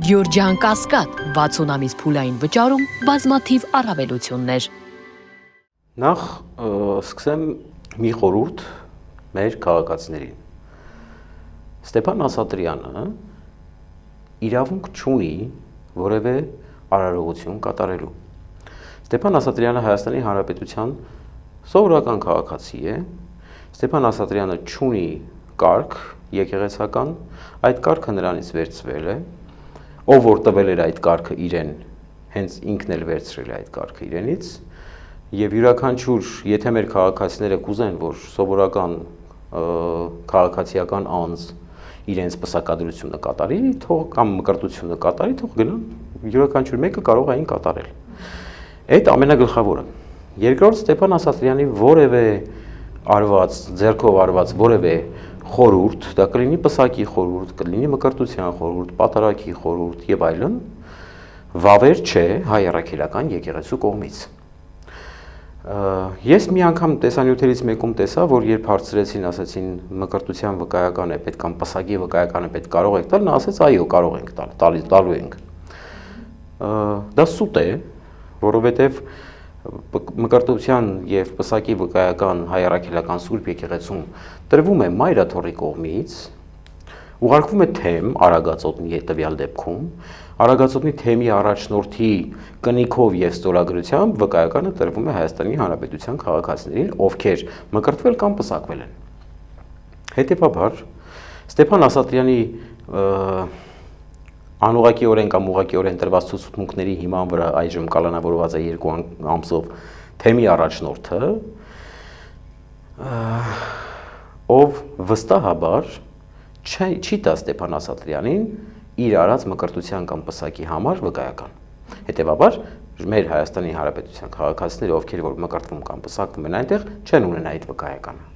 Գյորջյան Կասկադ 60 ամիս փուլային վճարում բազմաթիվ առավելություններ։ Նախ սկսեմ մի խորհուրդ մեր քաղաքացիներին։ Ստեփան Ասատրյանը իրավունք չունի որևէ արարողություն կատարելու։ Ստեփան Ասատրյանը Հայաստանի Հանրապետության սովորական քաղաքացի է։ Ստեփան Ասատրյանը չունի կարգ եկեղեցական, այդ կարգը նրանից վերցվել է, ով որ տվել էր այդ կարգը իրեն, հենց ինքն էլ վերցրել է այդ կարգը իրենից, եւ յուրաքանչյուր, եթե մեր քաղաքացիները կուզեն, որ սովորական քաղաքացիական անձ իրենց պսակադրությունը կատարի, թող կամ մկրտությունը կատարի, թող գնան, յուրաքանչյուր մեկը կարող է այն կատարել։ Այդ ամենագլխավորը։ Երկրորդ, Ստեփան Ասատրյանի որևէ արված, ձեռքով արված որևէ խորհուրդ, դա կլինի պսակի խորհուրդ, կլինի մկրտության խորհուրդ, պատարագի խորհուրդ եւ այլն, վավեր չէ հայ առաքելական եկեղեցու կողմից։ Ես մի անգամ տեսանյութերից մեկում տեսա, որ երբ հարցրեցին, ասացին մկրտության վկայական է պետք կամ պսակի վկայական է պետք, կարող եք տալ, նա ասաց այո, կարող ենք տալու ենք։ Դա սուտ է, որովհետեւ մկրտության եւ պսակի վկայական հայ առաքելական Սուրբ եկեղեցում տրվում է մայրաթոռի կողմից, ուղարկվում է թեմ Արագածոտնի տվյալ դեպքում, Արագածոտնի թեմի առաջնորդի կնիքով եւ ստորագրությամբ վկայականը տրվում է Հայաստանի Հանրապետության քաղաքացիներին, ովքեր մկրտվել կամ պսակվել են։ Հետևաբար Ստեփան Ասատրյանի անուղղակիորեն կամ ուղղակիորեն տրված ցուցմունքների հիման վրա այժմ կալանավորված է 2 ամսով թեմի առաջնորդը, ով վստահաբար չի տա Ստեփան Ասատրյանին իր արած մկրտության կամ պսակի համար վկայական։ Հետևաբար մեր Հայաստանի Հանրապետության քաղաքացիները, ովքեր որ մկրտվում կամ պսակվում են այնտեղ, չեն ունենա այդ վկայականը։